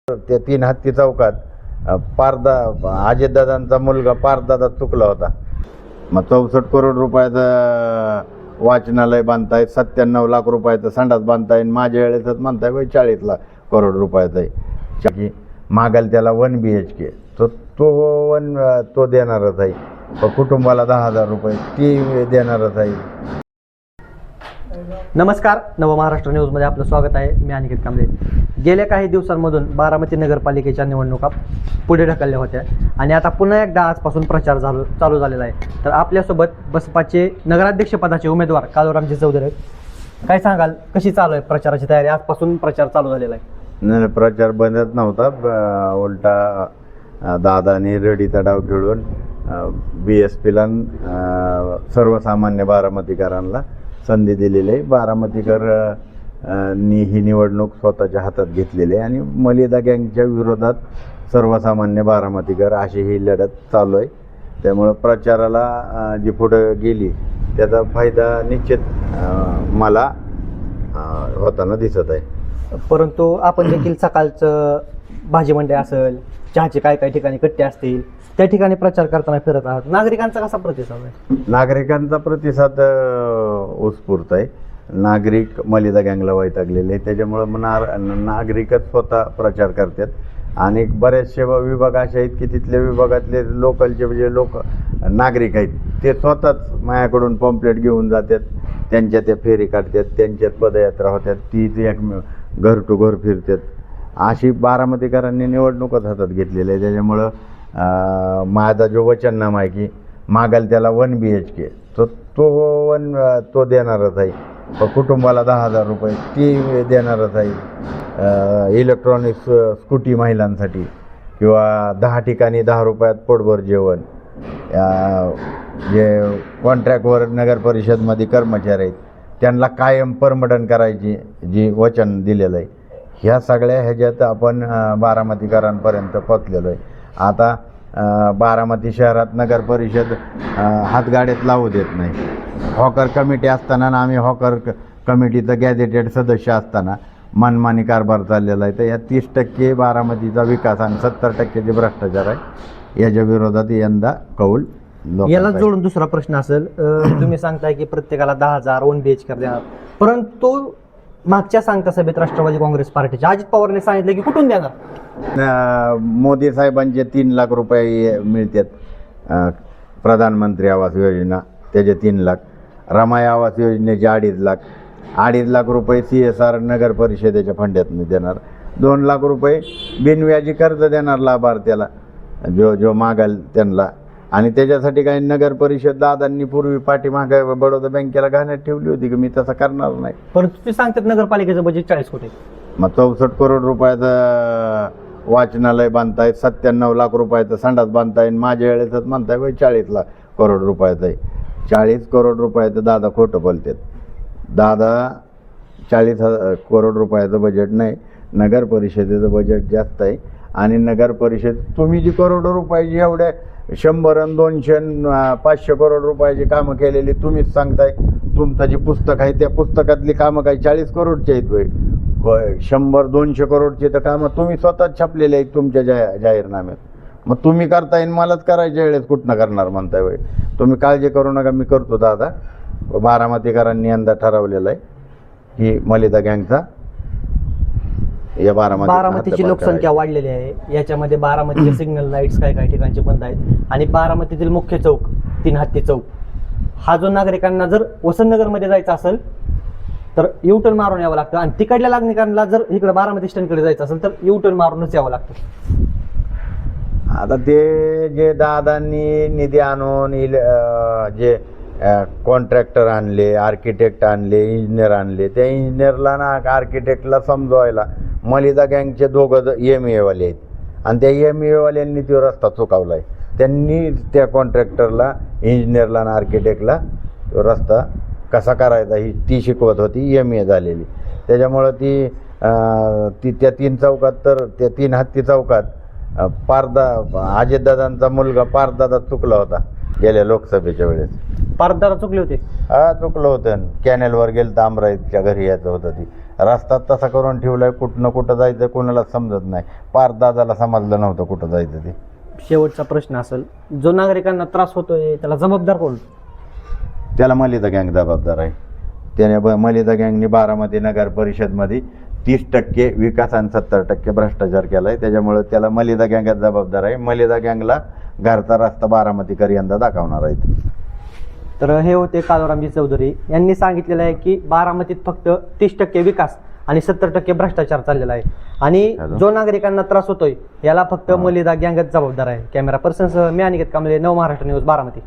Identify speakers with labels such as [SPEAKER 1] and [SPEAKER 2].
[SPEAKER 1] त्या तीन हत्ती चौकात पारदा अजितदादांचा मुलगा पारदादा चुकला होता. मग 64 करोड रुपयाचं वाचनालय बांधताय, 97 लाख रुपयाचं संडास बांधताय, माझ्या वेळेसच म्हणताय 40 करोड रुपयाचं आहे. मागाल त्याला 1 BHK तो देणारच आहे. कुटुंबाला 10,000 रुपये ती देणारच आहे.
[SPEAKER 2] नमस्कार, नवमहाराष्ट्र न्यूजमध्ये आपलं स्वागत आहे. मी अनिकेत कांबळे. गेल्या काही दिवसांमधून बारामती नगरपालिकेच्या निवडणुका पुढे ढकलल्या होत्या आणि आता पुन्हा एकदा आजपासून प्रचार चालू झालेला आहे. तर आपल्यासोबत बसपाचे नगराध्यक्षपदाचे उमेदवार काळूरामजी चौधरी. काय सांगाल, कशी चालू आहे प्रचाराची तयारी? आजपासून प्रचार चालू झालेला आहे.
[SPEAKER 1] नाही, प्रचार बंदच नव्हता. उलटा दादानी रडीचा डाव खेळून BSPला सर्वसामान्य बारामतीकरांना संधी दिलेली आहे. बारामतीकर ही निवडणूक स्वतःच्या हातात घेतलेली आहे आणि मलिदा गँगच्या विरोधात सर्वसामान्य बारामतीकर अशी ही लढत चालू आहे. त्यामुळं प्रचाराला जी पुढं गेली त्याचा फायदा निश्चित मला होताना दिसत आहे.
[SPEAKER 2] परंतु आपण देखील सकाळचं भाजी मंडई असेल, चहाचे काही ठिकाणी कट्टे असतील, त्या ठिकाणी प्रचार करताना फिरत आहात. नागरिकांचा कसा प्रतिसाद आहे?
[SPEAKER 1] नागरिकांचा प्रतिसाद उत्स्फूर्त आहे. नागरिक मलिदा गँगला वैतागलेले आहे. त्याच्यामुळं नागरिकच स्वतः प्रचार करतात आणि बरेचसे विभाग असे आहेत की तिथल्या विभागातले लोकलचे जे नागरिक आहेत ते स्वतःच माझ्याकडून पॉम्पलेट घेऊन जातात, त्यांच्या त्या फेरी काढतात, त्यांच्यात पदयात्रा होतात, ती एक घर टू घर फिरतात. अशी बारामतीकरांनी निवडणूकच हातात घेतलेली आहे. त्याच्यामुळं माझा जो वचननामा आहे की मागाल त्याला 1 BHK तो देणारच आहे. कुटुंबाला 10,000 रुपये ती देणारच आहे. इलेक्ट्रॉनिक स्कूटी महिलांसाठी किंवा 10 ठिकाणी 10 रुपयात पोटभर जेवण. जे कॉन्ट्रॅक्टवर नगर परिषदमध्ये कर्मचारी आहेत त्यांना कायम परमनंट करायची जी वचन दिलेलं आहे. ह्या सगळ्या ह्याच्यात आपण बारामतीकरांपर्यंत पोचलेलो आहे. आता बारामती शहरात नगर परिषद हातगाड्यात लावू देत नाही. हॉकर कमिटी असताना आणि आम्ही हॉकर कमिटीचं गॅझेटेड सदस्य असताना मनमानी कारभार चाललेला आहे. तर या 30% बारामतीचा विकास आणि 70% जे भ्रष्टाचार आहे याच्या विरोधात यंदा कौल.
[SPEAKER 2] याला जोडून दुसरा प्रश्न असेल, तुम्ही सांगताय की प्रत्येकाला 10,000 1 BHK देणार, परंतु मागच्या सांगता सभेत राष्ट्रवादी काँग्रेस पार्टीच्या अजित पवारने सांगितलं की कुठून देणार?
[SPEAKER 1] मोदी साहेबांचे 3 लाख रुपये मिळतात. प्रधानमंत्री आवास योजना त्याचे 3 लाख, रमाई आवास योजनेचे 2.5 लाख, 2.5 लाख रुपये CSR नगर परिषदेच्या फंड्यातून देणार, 2 लाख रुपये बिनव्याजी कर्ज देणार लाभार्थ्याला जो मागाल त्यांना. आणि त्याच्यासाठी काही नगर परिषद दादांनी पूर्वी पाठीमागे बडोदा बँकेला घाण्यात ठेवली होती की मी तसं करणार नाही.
[SPEAKER 2] परंतु तुम्ही सांगतात नगरपालिकेचं बजेट 40 कोटी.
[SPEAKER 1] मग 64 करोड रुपयाचं वाचनालय बांधताय, 97 लाख रुपयाचं संडास बांधताय, माझ्या वेळेसच म्हणताय 40 करोड रुपयाचं आहे. 40 करोड रुपयाचं दादा खोटं बोलतात. दादा 40 करोड रुपयाचं बजेट नाही, नगर परिषदेचं बजेट जास्त आहे. आणि नगर परिषद तुम्ही जी करोडो रुपयाची एवढ्या 100 आणि 200 आणि 500 करोड रुपयाची कामं केलेली तुम्हीच सांगताय. तुमचं जे पुस्तक आहे त्या पुस्तकातली कामं काही 40 करोडची आहेत होय. 100-200 करोडची तर कामं तुम्ही स्वतःच छापलेले आहेत तुमच्या जाहीरनाम्यात. मग तुम्ही करताय मलाच करायच्या वेळेस कुठनं करणार म्हणताय होय. तुम्ही काळजी करू नका, मी करतो दादा. बारामतीकरांनी यंदा ठरवलेलं आहे की मलिदा गँगचा या
[SPEAKER 2] बारामतीची लोकसंख्या वाढलेली आहे. याच्यामध्ये बारामतीचे सिग्नल लाईट्स काही ठिकाणचे बंद आहेत आणि बारामतीतील मुख्य चौक 3 हत्ती चौक हा जो नागरिकांना जर वसंतनगरमध्ये जायचं असेल तर U-टर्न मारून यावं लागतं आणि तिकडल्या नागरिकांना जर इकडे बारामती स्टँडकडे जायचं असेल तर U-टर्न मारूनच यावं लागतं.
[SPEAKER 1] आता ते जे दादांनी निधी आणून जे कॉन्ट्रॅक्टर आणले, आर्किटेक्ट आणले, इंजिनियर आणले, त्या इंजिनियरला ना आर्किटेक्टला समजवायला मलिदा गँगचे 2 MEA-वाले आहेत आणि त्या MEA-वाल्यांनी तो रस्ता चुकावला आहे. त्यांनी त्या कॉन्ट्रॅक्टरला, इंजिनियरला आणि आर्किटेक्टला तो रस्ता कसा करायचा ती शिकवत होती MEA झालेली. त्याच्यामुळं त्या 3 चौकात तर त्या 3 हत्ती चौकात अजितदादांचा मुलगा पारदादा चुकला होता गेल्या लोकसभेच्या वेळेस.
[SPEAKER 2] पारदारा चुकले होते?
[SPEAKER 1] चुकलं होतं. कॅनेलवर गेलं तर अमराईच्या घरी यायचं होतं. ती रस्ता तसा करून ठेवलाय, कुठनं कुठं जायचं कोणालाच समजत नाही. पार दादाला समजलं नव्हतं कुठं जायचं ते.
[SPEAKER 2] शेवटचा प्रश्न असेल, जो नागरिकांना त्रास होतोय त्याला जबाबदार कोण?
[SPEAKER 1] त्याला मलिदा गँग जबाबदार आहे. त्याने मलिदा गँगने बारामती नगर परिषदमध्ये 30% विकास आणि 70% भ्रष्टाचार केला आहे. त्याच्यामुळे त्याला मलिदा गँगच जबाबदार आहे. मलिदा गँगला घरचा रस्ता बारामतीकर यंदा दाखवणार आहेत.
[SPEAKER 2] तर हे होते काळूरामजी चौधरी. यांनी सांगितलेलं आहे की बारामतीत फक्त 30% विकास आणि 70% भ्रष्टाचार चाललेला आहे आणि जो नागरिकांना त्रास होतोय याला फक्त मलिदा गँगच जबाबदार आहे. कॅमेरा पर्सन सह मी अनिकेत कांबळे, नव महाराष्ट्र न्यूज, बारामती.